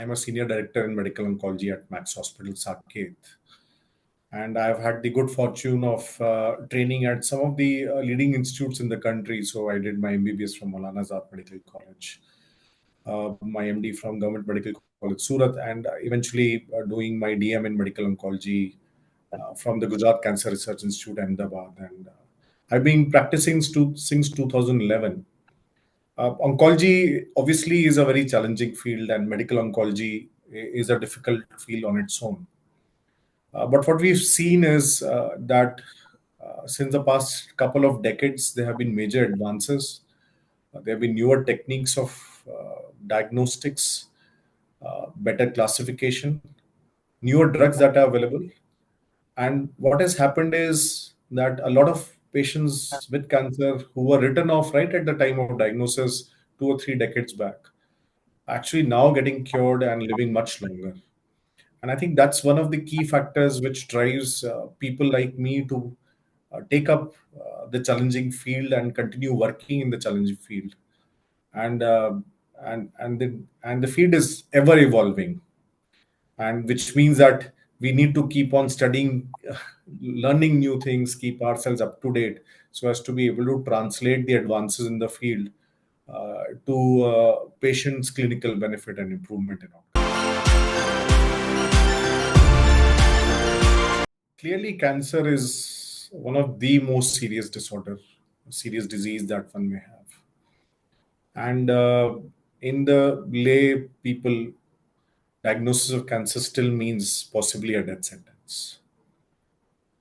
I'm a senior director in medical oncology at Max Hospital, Saket. And I've had the good fortune of training at some of the leading institutes in the country. So I did my MBBS from Maulana Azad Medical College, my MD from Government Medical College, Surat, and eventually doing my DM in medical oncology from the Gujarat Cancer Research Institute, Ahmedabad. And I've been practicing since 2011. Oncology obviously is a very challenging field, and medical oncology is a difficult field on its own. But what we've seen is that since the past couple of decades, there have been major advances. There have been newer techniques of diagnostics, better classification, newer drugs that are available. And what has happened is that a lot of patients with cancer who were written off right at the time of diagnosis 2 or 3 decades back, actually now getting cured and living much longer. And I think that's one of the key factors which drives people like me to take up the challenging field and continue working in the challenging field. And the field is ever evolving, and which means that we need to keep on studying, learning new things, keep ourselves up to date, so as to be able to translate the advances in the field to patients' clinical benefit and improvement in outcomes. Clearly, cancer is one of the most serious disease that one may have. And in the lay people, diagnosis of cancer still means possibly a death sentence.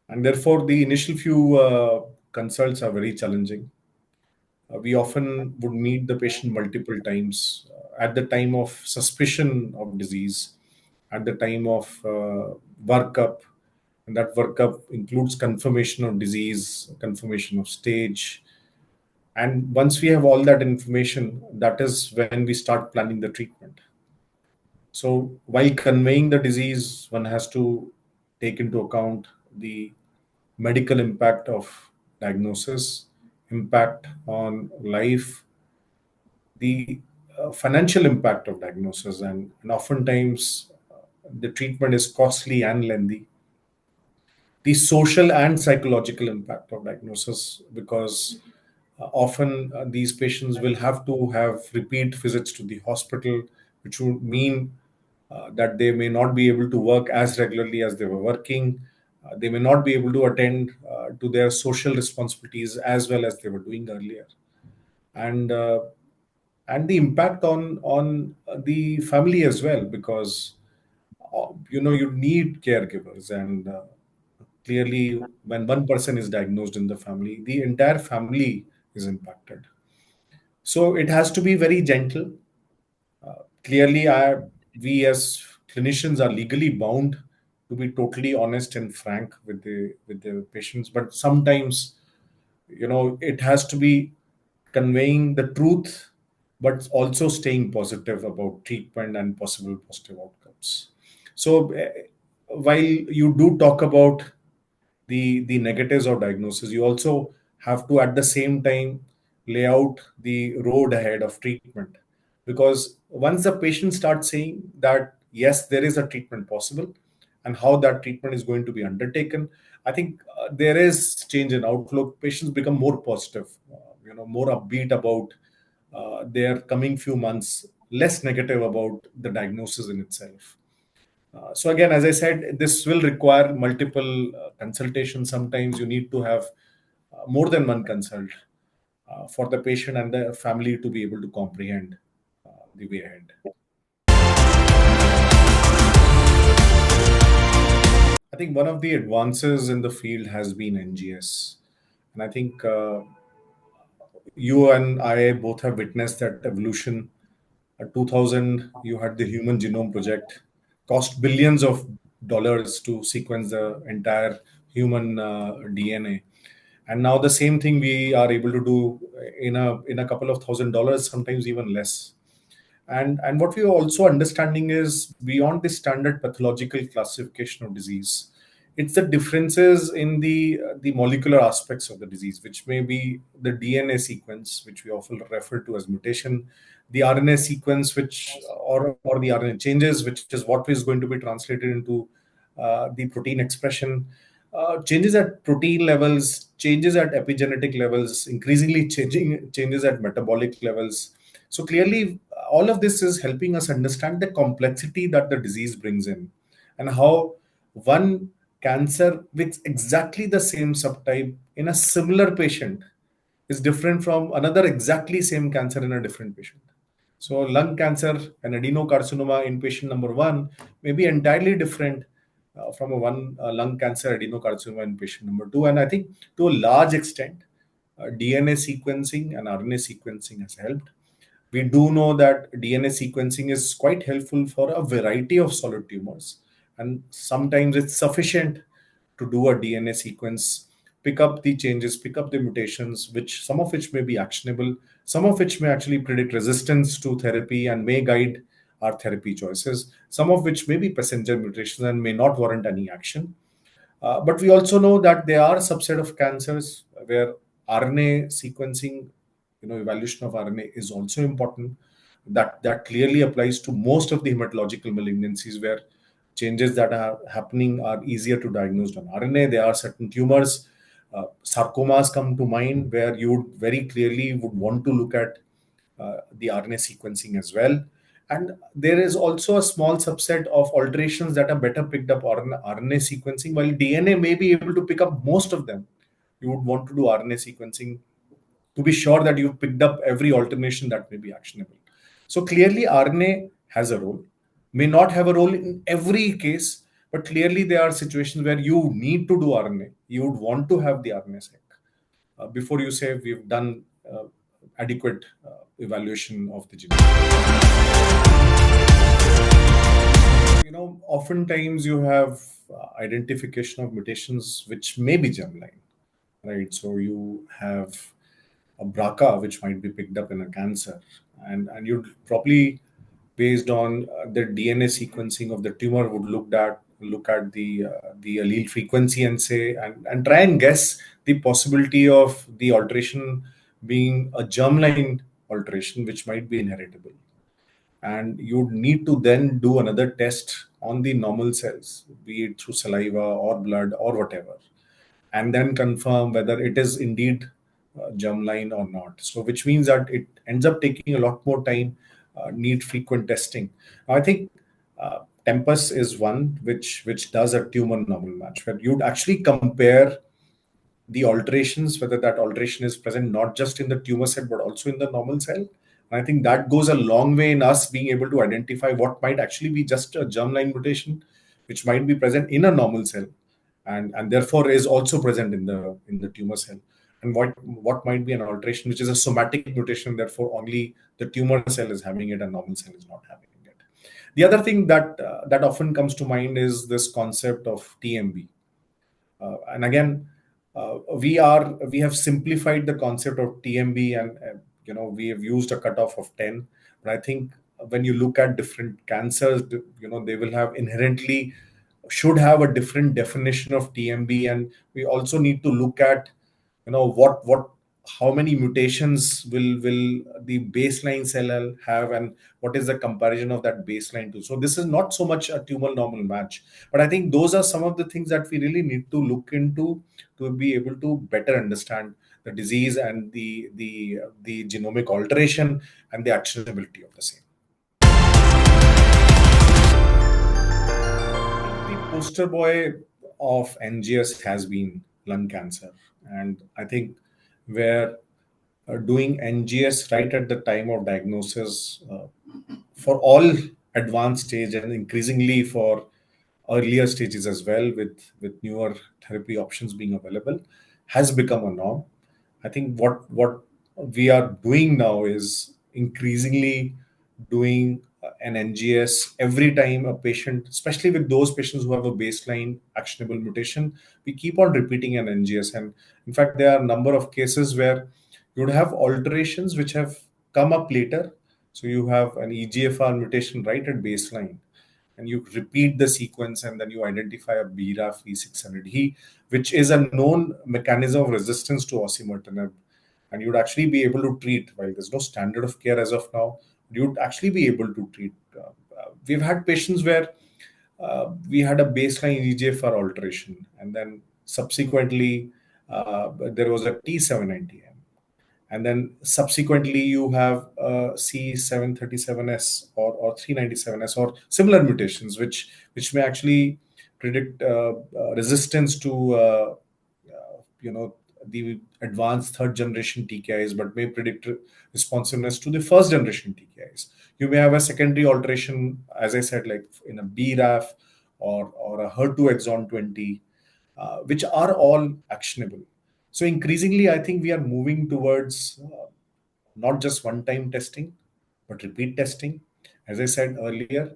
And therefore, the initial few consults are very challenging. We often would meet the patient multiple times at the time of suspicion of disease, at the time of workup, and that workup includes confirmation of disease, confirmation of stage. And once we have all that information, that is when we start planning the treatment. So while conveying the disease, one has to take into account the medical impact of diagnosis, impact on life, the financial impact of diagnosis, and oftentimes the treatment is costly and lengthy. The social and psychological impact of diagnosis, because often these patients will have to have repeat visits to the hospital, which would mean that they may not be able to work as regularly as they were working. They may not be able to attend to their social responsibilities as well as they were doing earlier. And the impact on the family as well, because you need caregivers, and clearly when one person is diagnosed in the family, the entire family is impacted. So it has to be very gentle. Clearly, we as clinicians are legally bound to be totally honest and frank with the patients, but sometimes it has to be conveying the truth, but also staying positive about treatment and possible positive outcomes. So while you do talk about the negatives of diagnosis, you also have to at the same time lay out the road ahead of treatment, because once the patient starts saying that yes, there is a treatment possible, and how that treatment is going to be undertaken, I think there is change in outlook. Patients become more positive, more upbeat about their coming few months, less negative about the diagnosis in itself. So again, as I said, this will require multiple consultations. Sometimes you need to have more than one consult for the patient and the family to be able to comprehend the way ahead. I think one of the advances in the field has been NGS. And I think you and I both have witnessed that evolution. 2000, you had the Human Genome Project, cost billions of dollars to sequence the entire human DNA. And now the same thing we are able to do in a couple of $1,000, sometimes even less. And what we are also understanding is beyond the standard pathological classification of disease, it's the differences in the molecular aspects of the disease, which may be the DNA sequence, which we often refer to as mutation. the RNA sequence, which or the RNA changes, which is what is going to be translated into the protein expression, changes at protein levels, changes at epigenetic levels, increasingly changing changes at metabolic levels. So clearly, all of this is helping us understand the complexity that the disease brings in, and how one cancer with exactly the same subtype in a similar patient is different from another exactly same cancer in a different patient. So lung cancer and adenocarcinoma in patient number one may be entirely different from a one lung cancer adenocarcinoma in patient number two. And I think to a large extent, DNA sequencing and RNA sequencing has helped. We do know that DNA sequencing is quite helpful for a variety of solid tumors, and sometimes it's sufficient to do a DNA sequence, pick up the changes, pick up the mutations, which some of which may be actionable, some of which may actually predict resistance to therapy and may guide our therapy choices, some of which may be passenger mutations and may not warrant any action. But we also know that there are a subset of cancers where RNA sequencing, evaluation of RNA is also important. That clearly applies to most of the hematological malignancies where changes that are happening are easier to diagnose on RNA. There are certain tumors, sarcomas come to mind, where you would very clearly would want to look at the RNA sequencing as well. And there is also a small subset of alterations that are better picked up on RNA sequencing, while DNA may be able to pick up most of them. You would want to do RNA sequencing to be sure that you've picked up every alternation that may be actionable. So clearly, RNA has a role, may not have a role in every case, but clearly there are situations where you need to do RNA. You would want to have the RNA-seq before you say we've done adequate evaluation of the genome. Oftentimes you have identification of mutations which may be germline, right? So you have a BRCA which might be picked up in a cancer, and you'd probably, based on the DNA sequencing of the tumor, would look at the allele frequency and say and try and guess the possibility of the alteration being a germline alteration which might be inheritable. And you'd need to then do another test on the normal cells, be it through saliva or blood or whatever, and then confirm whether it is indeed germline or not. So, which means that it ends up taking a lot more time, need frequent testing. I think Tempus is one which does a tumor normal match, where you'd actually compare the alterations, whether that alteration is present not just in the tumor cell but also in the normal cell. And I think that goes a long way in us being able to identify what might actually be just a germline mutation, which might be present in a normal cell, and therefore is also present in the tumor cell, and what might be an alteration which is a somatic mutation, therefore only the tumor cell is having it and normal cell is not having it. The other thing that often comes to mind is this concept of TMB. And again, we have simplified the concept of TMB, and we have used a cutoff of 10. But I think when you look at different cancers, they will have inherently should have a different definition of TMB, and we also need to look at what how many mutations will the baseline cell have, and what is the comparison of that baseline to. So this is not so much a tumor normal match, but I think those are some of the things that we really need to look into to be able to better understand the disease and the genomic alteration and the actionability of the same. The poster boy of NGS has been lung cancer, and I think where doing NGS right at the time of diagnosis for all advanced stage and increasingly for earlier stages as well, with newer therapy options being available, has become a norm. I think what we are doing now is increasingly doing an NGS every time a patient, especially with those patients who have a baseline actionable mutation, we keep on repeating an NGS. And in fact, there are a number of cases where you would have alterations which have come up later. So you have an EGFR mutation right at baseline, and you repeat the sequence, and then you identify a BRAF V600E, which is a known mechanism of resistance to osimertinib. And you'd actually be able to treat, while there's no standard of care as of now, you'd actually be able to treat. We've had patients where we had a baseline EGFR alteration, and then subsequently there was a T790M, and then subsequently you have C737S or 397S or similar mutations, which may actually predict resistance to the advanced third generation TKIs, but may predict responsiveness to the first generation TKIs. You may have a secondary alteration, as I said, like in a BRAF or a HER2 exon 20, which are all actionable. So increasingly, I think we are moving towards not just one-time testing, but repeat testing. As I said earlier,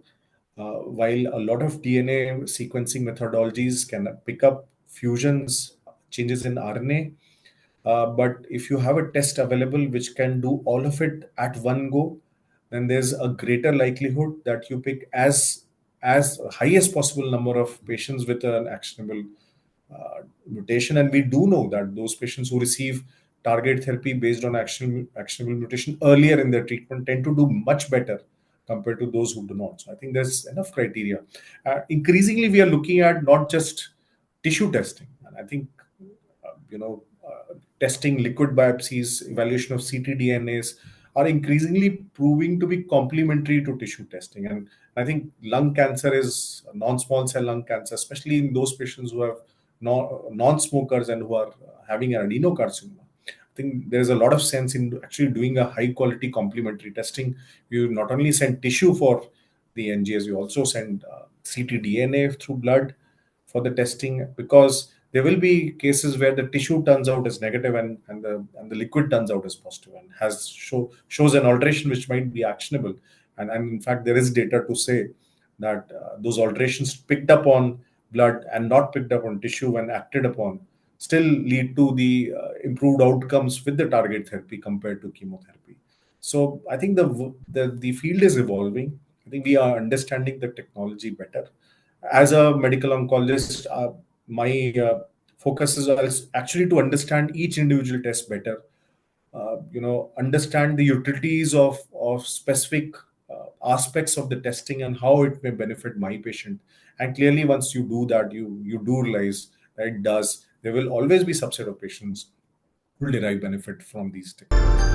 while a lot of DNA sequencing methodologies can pick up fusions, changes in RNA, but if you have a test available which can do all of it at one go, then there's a greater likelihood that you pick as high as possible number of patients with an actionable mutation. And we do know that those patients who receive target therapy based on actionable mutation earlier in their treatment tend to do much better compared to those who do not. So I think there's enough criteria. Increasingly, we are looking at not just tissue testing, and I think testing liquid biopsies, evaluation of ctDNAs are increasingly proving to be complementary to tissue testing. And I think lung cancer is non-small cell lung cancer, especially in those patients who have non-smokers and who are having an adenocarcinoma. I think there is a lot of sense in actually doing a high quality complementary testing. You not only send tissue for the NGS, you also send ctDNA through blood for the testing, because there will be cases where the tissue turns out as negative and the liquid turns out as positive and shows an alteration which might be actionable. And in fact, there is data to say that those alterations picked up on blood and not picked up on tissue when acted upon still lead to the improved outcomes with the target therapy compared to chemotherapy. So I think the field is evolving. I think we are understanding the technology better. As a medical oncologist, my focus is actually to understand each individual test better. Understand the utilities of specific aspects of the testing and how it may benefit my patient. And clearly, once you do that, you do realize that it does. There will always be subset of patients who will derive benefit from these techniques.